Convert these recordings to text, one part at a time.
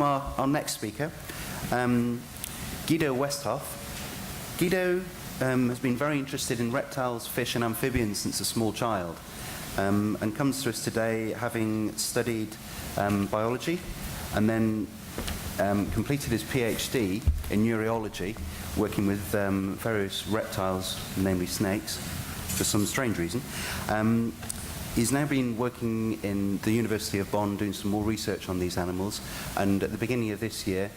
welcome our next speaker, Guido Westhoff. Guido has been very interested in reptiles, fish and amphibians since a small child, and comes to us today having studied biology and then completed his PhD in neurology, working with various reptiles, namely snakes, for some strange reason. He's now been working in the University of Bonn doing some more research on these animals, and at the beginning of this year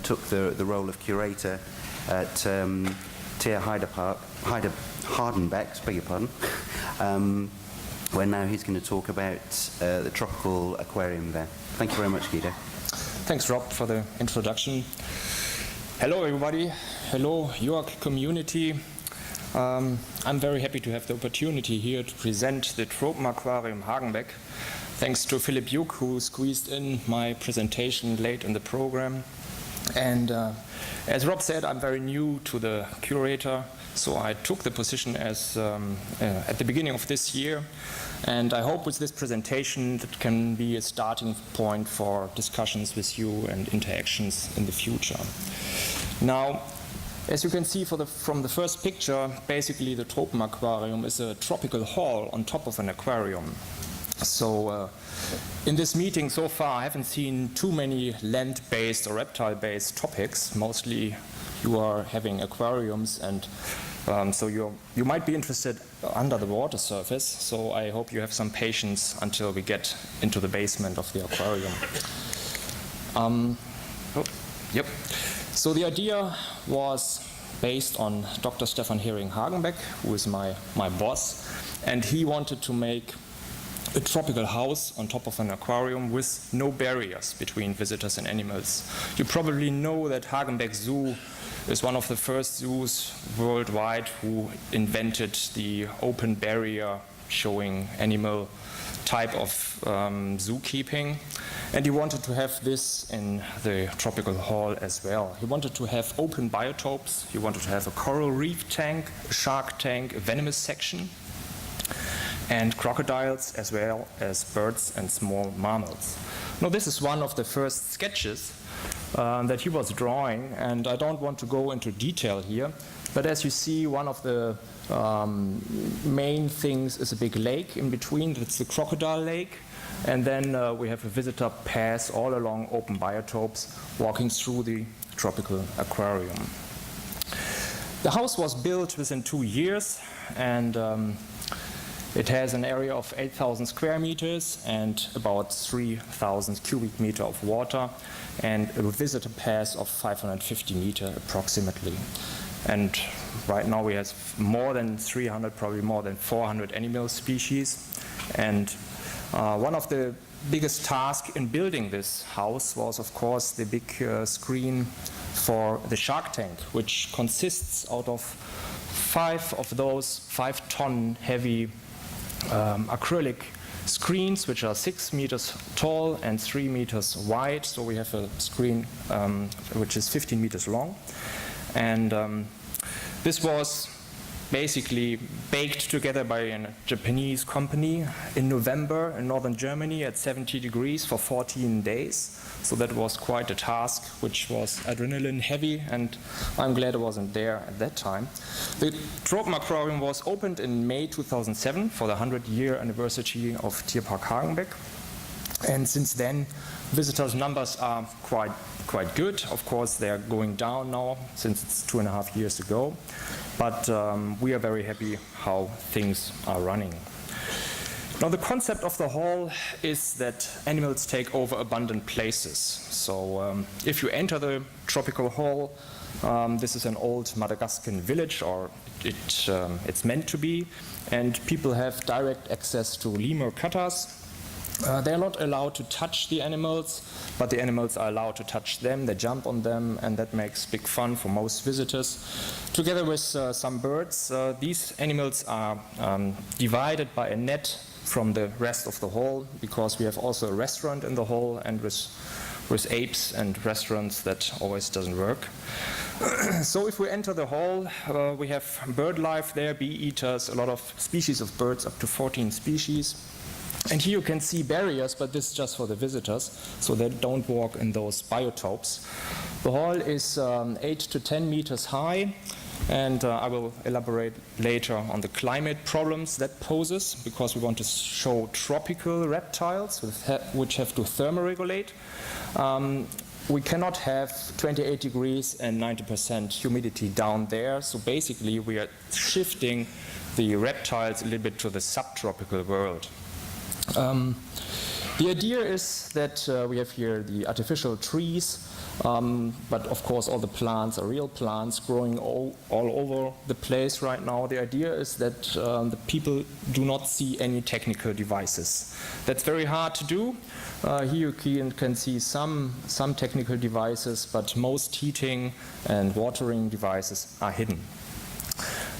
took the role of curator at TH Hardenbeck, beg your pardon, where now he's going to talk about the tropical aquarium there. Thank you very much, Guido. Thanks, Rob, for the introduction. Hello, everybody. Hello, EUAC community. I'm very happy to have the opportunity here to present the Tropenaquarium Hagenbeck. Thanks to Philip Yuck, who squeezed in my presentation late in the program. And as Rob said, I'm very new to the curator, so I took the position as at the beginning of this year. And I hope with this presentation that can be a starting point for discussions with you and interactions in the future. Now, as you can see from the first picture, basically the Tropenaquarium is a tropical hall on top of an aquarium. So in this meeting so far, I haven't seen too many land-based or reptile-based topics. Mostly you are having aquariums, and so you might be interested under the water surface. So I hope you have some patience until we get into the basement of the aquarium. Yep. So the idea was based on Dr. Stefan Hering-Hagenbeck, who is my boss, and he wanted to make a tropical house on top of an aquarium with no barriers between visitors and animals. You probably know that Hagenbeck Zoo is one of the first zoos worldwide who invented the open barrier showing animal type of zookeeping. And he wanted to have this in the tropical hall as well. He wanted to have open biotopes. He wanted to have a coral reef tank, a shark tank, a venomous section, and crocodiles, as well as birds and small mammals. Now, this is one of the first sketches that he was drawing, and I don't want to go into detail here, but as you see, one of the main things is a big lake in between. That's the crocodile lake. And then we have a visitor pass all along open biotopes walking through the tropical aquarium. The house was built within 2 years, and it has an area of 8,000 square meters and about 3,000 cubic meters of water, and a visitor pass of 550 meters approximately. And right now we have more than 300, probably more than 400 animal species. And one of the biggest tasks in building this house was, of course, the big screen for the shark tank, which consists out of 5 of those 5-ton heavy acrylic screens, which are 6 meters tall and 3 meters wide. So we have a screen which is 15 meters long. And this was basically baked together by a Japanese company in November in northern Germany at 70 degrees for 14 days. So that was quite a task, which was adrenaline heavy, and I'm glad I wasn't there at that time. The Tropenaquarium was opened in May 2007 for the 100-year anniversary of Tierpark Hagenbeck. And since then, visitors' numbers are quite good. Of course, they are going down now since it's 2.5 years ago. But we are very happy how things are running. Now, the concept of the hall is that animals take over abundant places. So if you enter the tropical hall, this is an old Madagascan village, or it's meant to be, and people have direct access to lemur cutters. They're not allowed to touch the animals, but the animals are allowed to touch them. They jump on them, and that makes big fun for most visitors. Together with some birds, these animals are divided by a net from the rest of the hall, because we have also a restaurant in the hall, and with apes and restaurants that always doesn't work. So if we enter the hall, we have bird life there, bee eaters, a lot of species of birds, up to 14 species. And here you can see barriers, but this is just for the visitors, so they don't walk in those biotopes. The hall is 8 to 10 meters high, and I will elaborate later on the climate problems that poses, because we want to show tropical reptiles which have to thermoregulate. We cannot have 28 degrees and 90% humidity down there, so basically we are shifting the reptiles a little bit to the subtropical world. The idea is that we have here the artificial trees, but of course all the plants are real plants growing all over the place right now. The idea is that the people do not see any technical devices. That's very hard to do. Here you can see some technical devices, but most heating and watering devices are hidden.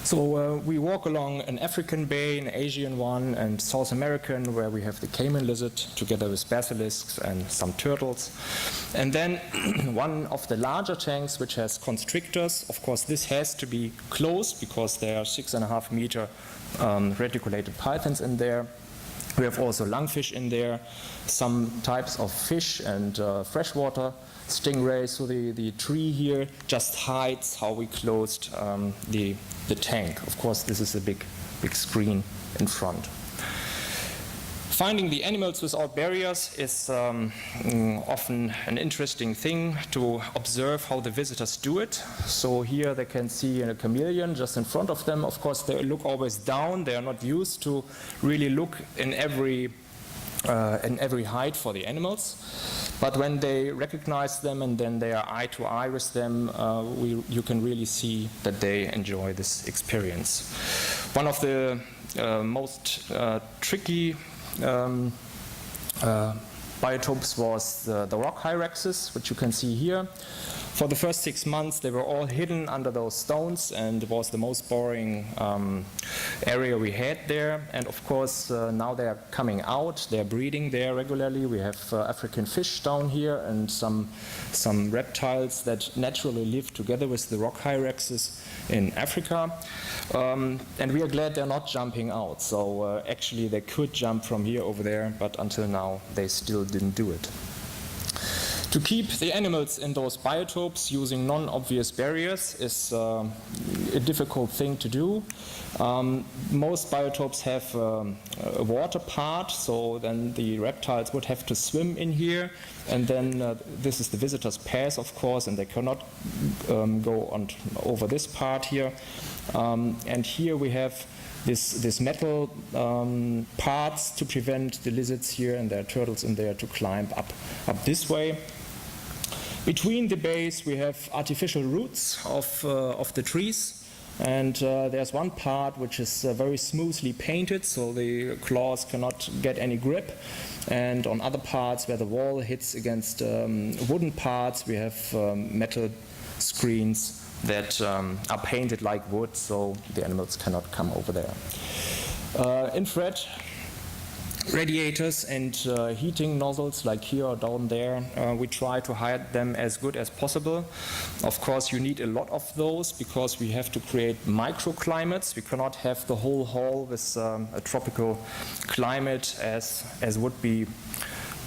So we walk along an African bay, an Asian one, and South American, where we have the caiman lizard together with basilisks and some turtles. And then one of the larger tanks, which has constrictors. Of course, this has to be closed because there are 6.5 meter reticulated pythons in there. We have also lungfish in there, some types of fish and freshwater stingrays. So the tree here just hides how we closed the tank. Of course, this is a big screen in front. Finding the animals without barriers is often an interesting thing to observe how the visitors do it. So here they can see a chameleon just in front of them. Of course, they look always down. They are not used to really look in every height for the animals. But when they recognize them and then they are eye to eye with them, you can really see that they enjoy this experience. One of the most tricky biotopes was the rock hyraxes, which you can see here. For the first 6 months, they were all hidden under those stones, and it was the most boring area we had there. And of course, now they are coming out. They are breeding there regularly. We have African fish down here and some reptiles that naturally live together with the rock hyraxes in Africa. And we are glad they're not jumping out. So actually, they could jump from here over there, but until now, they still didn't do it. To keep the animals in those biotopes using non-obvious barriers is a difficult thing to do. Most biotopes have a water part, so then the reptiles would have to swim in here, and then this is the visitors' pass, of course, and they cannot go on over this part here. And here we have this metal parts to prevent the lizards here, and there are turtles in there to climb up this way. Between the bays we have artificial roots of the trees, and there's one part which is very smoothly painted, so the claws cannot get any grip. And on other parts where the wall hits against wooden parts, we have metal screens that are painted like wood, so the animals cannot come over there. Infrared radiators and heating nozzles like here or down there, we try to hide them as good as possible. Of course, you need a lot of those because we have to create microclimates. We cannot have the whole hall with a tropical climate as would be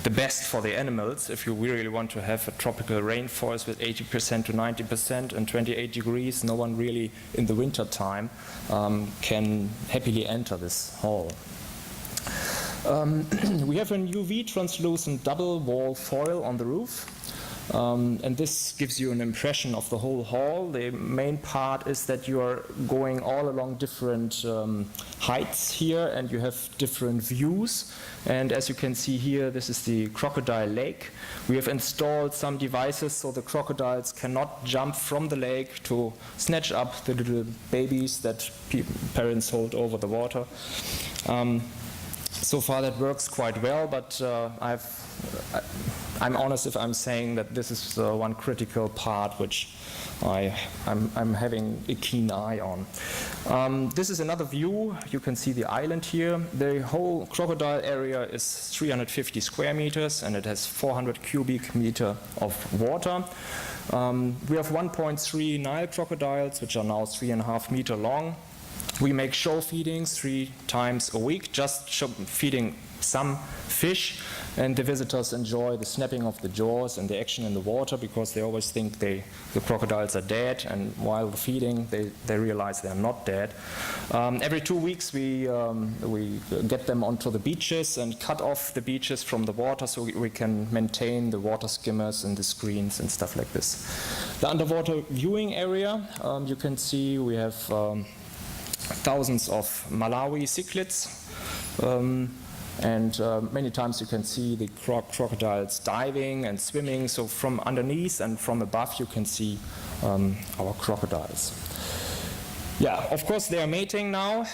the best for the animals. If you really want to have a tropical rainforest with 80% to 90% and 28 degrees, no one really in the winter time can happily enter this hall. We have an UV translucent double wall foil on the roof, and this gives you an impression of the whole hall. The main part is that you are going all along different heights here, and you have different views. And as you can see here, this is the crocodile lake. We have installed some devices so the crocodiles cannot jump from the lake to snatch up the little babies that parents hold over the water. So far that works quite well, but I'm honest if I'm saying that this is one critical part which I'm having a keen eye on. This is another view. You can see the island here. The whole crocodile area is 350 square meters, and it has 400 cubic meter of water. We have 1.3 Nile crocodiles, which are now 3.5 meters long. We make show feedings 3 times a week, just feeding some fish, and the visitors enjoy the snapping of the jaws and the action in the water because they always think the crocodiles are dead, and while feeding they realize they're not dead. Every 2 weeks we get them onto the beaches and cut off the beaches from the water so we can maintain the water skimmers and the screens and stuff like this. The underwater viewing area, you can see we have thousands of Malawi cichlids, and many times you can see the crocodiles diving and swimming, so from underneath and from above you can see our crocodiles. Yeah, of course they are mating now.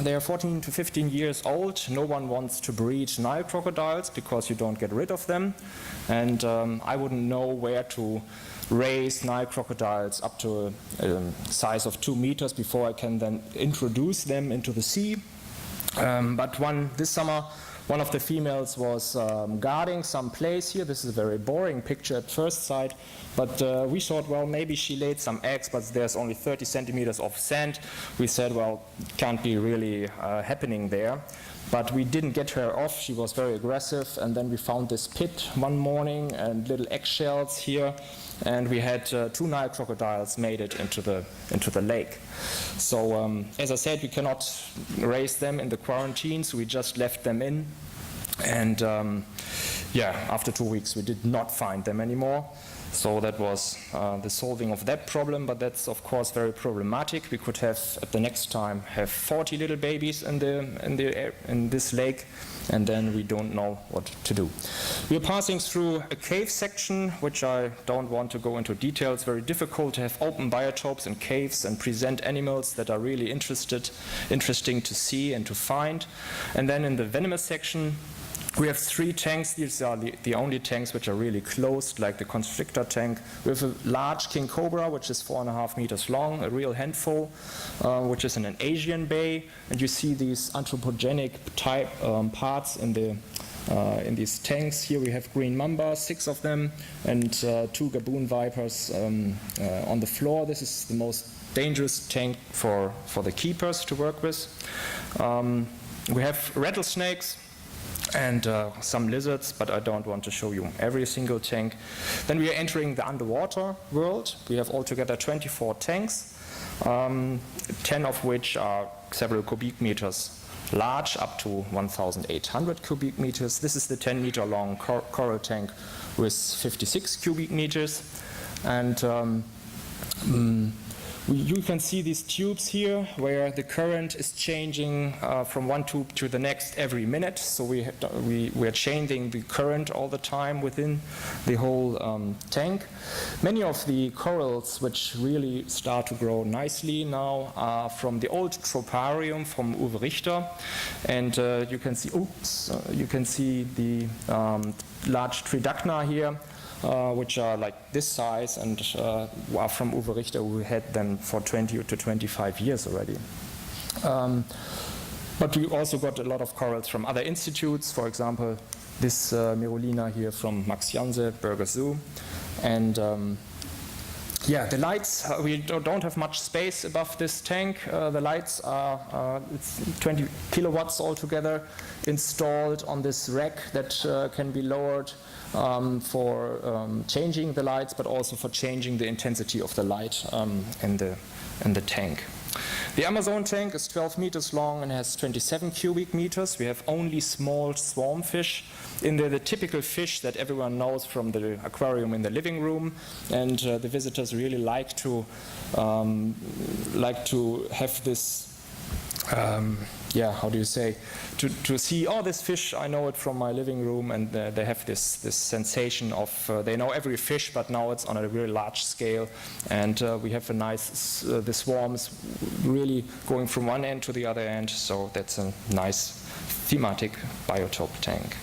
They are 14 to 15 years old. No one wants to breed Nile crocodiles because you don't get rid of them, and I wouldn't know where to raise Nile crocodiles up to a size of 2 meters before I can then introduce them into the sea. But this summer, one of the females was guarding some place here. This is a very boring picture at first sight, but we thought, well, maybe she laid some eggs, but there's only 30 centimeters of sand. We said, well, it can't be really happening there. But we didn't get her off. She was very aggressive, and then we found this pit one morning and little eggshells here, and we had 2 Nile crocodiles made it into the lake. So as I said, we cannot raise them in the quarantine, so we just left them in, and after 2 weeks we did not find them anymore. So that was the solving of that problem, but that's of course very problematic. We could have at the next time have 40 little babies in this lake, and then we don't know what to do. We are passing through a cave section, which I don't want to go into detail. It's very difficult to have open biotopes and caves and present animals that are really interesting to see and to find. And then in the venomous section, we have 3 tanks. These are the only tanks which are really closed, like the constrictor tank. We have a large king cobra, which is 4.5 meters long, a real handful, which is in an Asian bay. And you see these anthropogenic type parts in these tanks. Here we have green mamba, 6 of them, and 2 gaboon vipers on the floor. This is the most dangerous tank for the keepers to work with. We have rattlesnakes and some lizards, but I don't want to show you every single tank. Then we are entering the underwater world. We have altogether 24 tanks, 10 of which are several cubic meters large, up to 1,800 cubic meters. This is the 10-meter long coral tank with 56 cubic meters. And you can see these tubes here where the current is changing from one tube to the next every minute. So we are changing the current all the time within the whole tank. Many of the corals which really start to grow nicely now are from the old troparium from Uwe Richter. And you can see the large tridacna here, which are like this size and are from Uwe Richter, who had them for 20 to 25 years already. But we also got a lot of corals from other institutes, for example, this Mirulina here from Max Janse, Burger Zoo. And the lights, we don't have much space above this tank. The lights are it's 20 kilowatts altogether installed on this rack that can be lowered for changing the lights, but also for changing the intensity of the light in the tank. The Amazon tank is 12 meters long and has 27 cubic meters. We have only small swarm fish in there, the typical fish that everyone knows from the aquarium in the living room, and the visitors really like to have this to see, oh, this fish, I know it from my living room, and they have this sensation of, they know every fish, but now it's on a really large scale, and we have the swarms really going from one end to the other end, so that's a nice thematic biotope tank.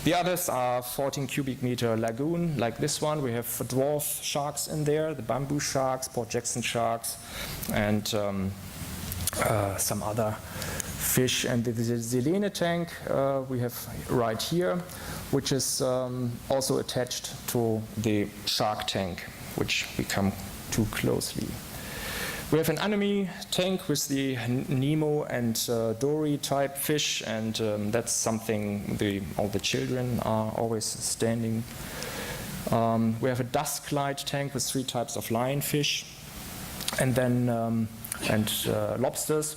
The others are 14 cubic meter lagoon, like this one. We have dwarf sharks in there, the bamboo sharks, Port Jackson sharks, and some other fish. And the Selene tank we have right here, which is also attached to the shark tank, which we come to closely. We have an anemone tank with the Nemo and Dory type fish, and that's something all the children are always standing. We have a dusk-light tank with 3 types of lionfish, and then lobsters.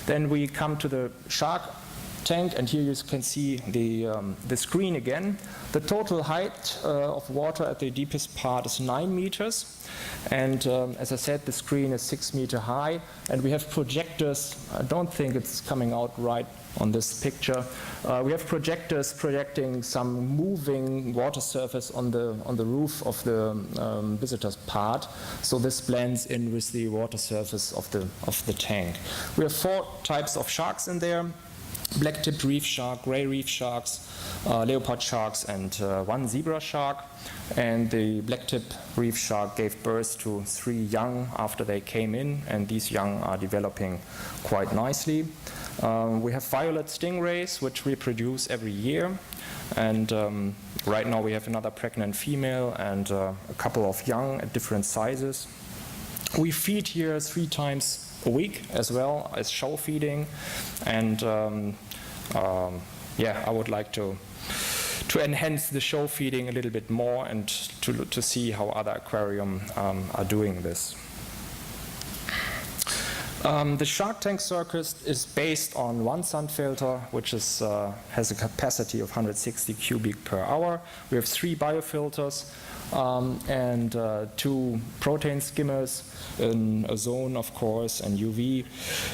Then we come to the shark tank, and here you can see the screen again. The total height of water at the deepest part is 9 meters. And as I said, the screen is 6 meters high, and we have projectors. I don't think it's coming out right on this picture. We have projectors projecting some moving water surface on the roof of the visitors part. So this blends in with the water surface of the tank. We have 4 types of sharks in there: black-tipped reef shark, gray reef sharks, leopard sharks, and 1 zebra shark. And the black-tipped reef shark gave birth to 3 young after they came in, and these young are developing quite nicely. We have violet stingrays, which reproduce every year. And right now we have another pregnant female and a couple of young at different sizes. We feed here 3 times a week as well as show feeding, and I would like to enhance the show feeding a little bit more and to see how other aquariums are doing this. The Shark Tank Circus is based on 1 sand filter, which has a capacity of 160 cubic per hour. We have 3 biofilters and 2 protein skimmers, in ozone, of course, and UV.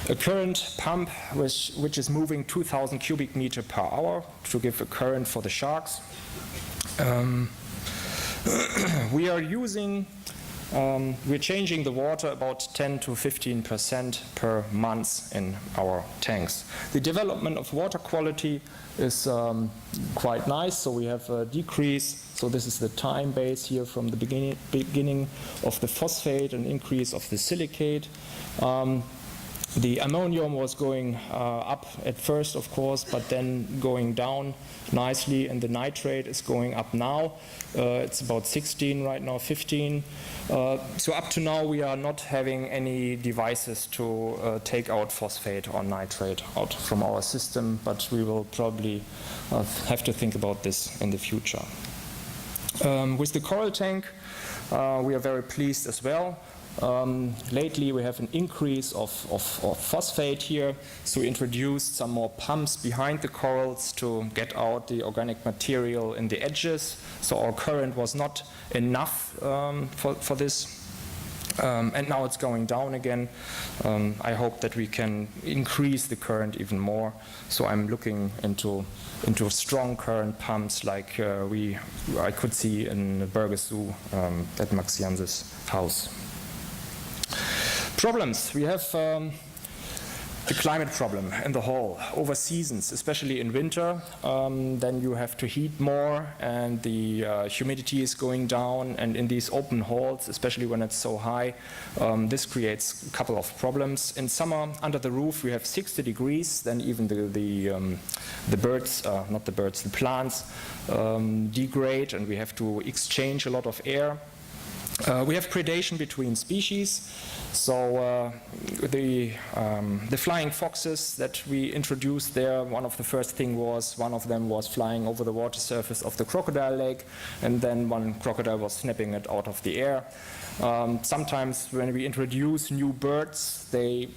A current pump which is moving 2,000 cubic meter per hour to give a current for the sharks. We're changing the water about 10 to 15% per month in our tanks. The development of water quality is quite nice, so we have a decrease. So this is the time base here from the beginning of the phosphate, an increase of the silicate. The ammonium was going up at first, of course, but then going down nicely, and the nitrate is going up now. It's about 16 right now, 15. So up to now we are not having any devices to take out phosphate or nitrate out from our system, but we will probably have to think about this in the future. With the coral tank, we are very pleased as well. Lately we have an increase of phosphate here, so we introduced some more pumps behind the corals to get out the organic material in the edges, so our current was not enough for this. And now it's going down again. I hope that we can increase the current even more, so I'm looking into strong current pumps like I could see in the Burgess Zoo at Max Janss's house. Problems. We have the climate problem in the hall over seasons, especially in winter. Then you have to heat more, and the humidity is going down, and in these open halls, especially when it's so high, this creates a couple of problems. In summer, under the roof, we have 60 degrees, then even the birds, not the birds, the plants degrade, and we have to exchange a lot of air. We have predation between species, so the flying foxes that we introduced there, one of the first thing was one of them was flying over the water surface of the crocodile lake, and then one crocodile was snapping it out of the air. Sometimes when we introduce new birds, they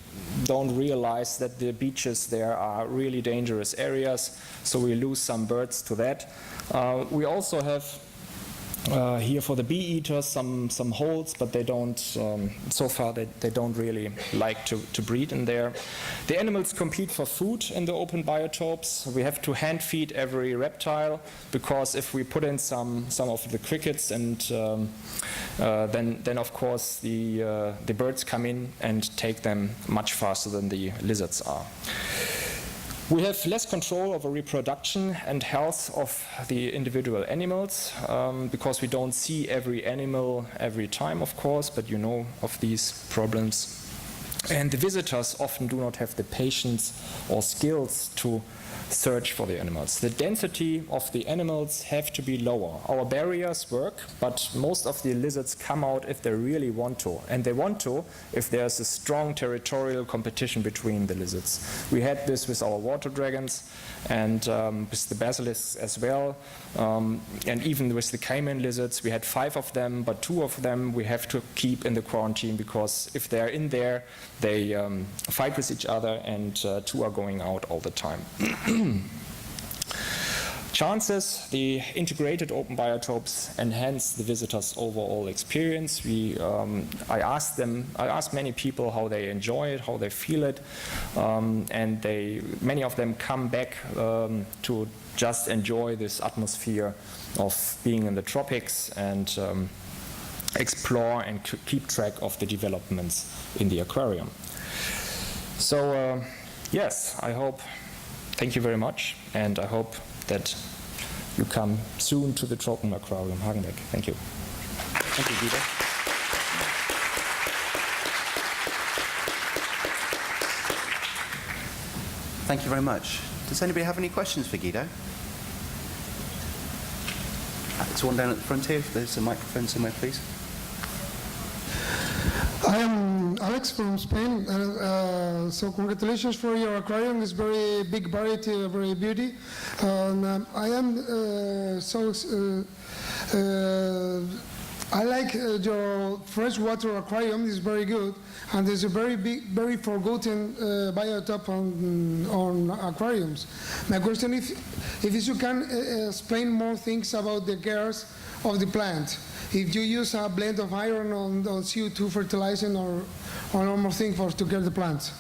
don't realize that the beaches there are really dangerous areas, so we lose some birds to that. We also have here for the bee eaters some holes, but they don't, so far they don't really like to breed in there. The animals compete for food in the open biotopes. We have to hand feed every reptile, because if we put in some of the crickets, and then of course the birds come in and take them much faster than the lizards are. We have less control over reproduction and health of the individual animals, because we don't see every animal every time, of course, but you know of these problems. And the visitors often do not have the patience or skills to search for the animals. The density of the animals have to be lower. Our barriers work, but most of the lizards come out if they really want to. And they want to if there's a strong territorial competition between the lizards. We had this with our water dragons and with the basilisks as well. And even with the caiman lizards, we had 5 of them, but 2 of them we have to keep in the quarantine because if they're in there, they fight with each other, and 2 are going out all the time. Chances, the integrated open biotopes enhance the visitors' overall experience. I asked many people how they enjoy it, how they feel it, and many of them come back to just enjoy this atmosphere of being in the tropics and explore and keep track of the developments in the aquarium. So yes, thank you very much, and I hope that you come soon to the Tropen Aquarium Hagenbeck. Thank you. Thank you, Guido. Thank you very much. Does anybody have any questions for Guido? There's one down at the front here. If there's a microphone somewhere, please. I am Alex from Spain. So congratulations for your aquarium. It's very big variety, very beauty. I am I like your freshwater aquarium. It's very good, and there's a very big, very forgotten biotope on aquariums. My question is, if you can explain more things about the cares of the plant. If you use a blend of iron on CO2 fertilizing or normal thing to care the plants?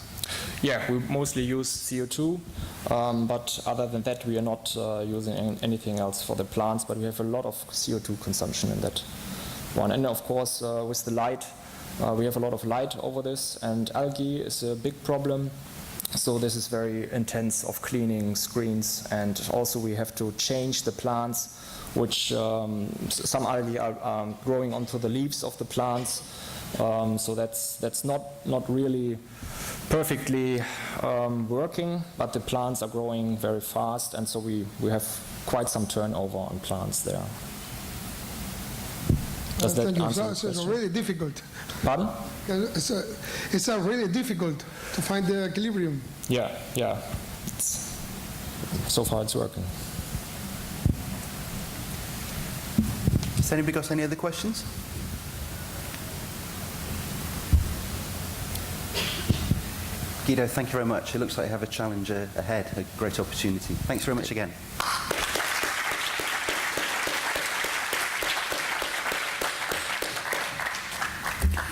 Yeah, we mostly use CO2, but other than that we are not using anything else for the plants, but we have a lot of CO2 consumption in that one. And of course with the light, we have a lot of light over this, and algae is a big problem. So this is very intense of cleaning screens, and also we have to change the plants, which some algae are growing onto the leaves of the plants. So that's not really perfectly working, but the plants are growing very fast, and so we have quite some turnover on plants there. Does that answer the question? It's really difficult. Pardon? It's really difficult to find the equilibrium. Yeah. So far it's working. Has anybody got any other questions? Guido, thank you very much. It looks like you have a challenge ahead, a great opportunity. Thanks very much again.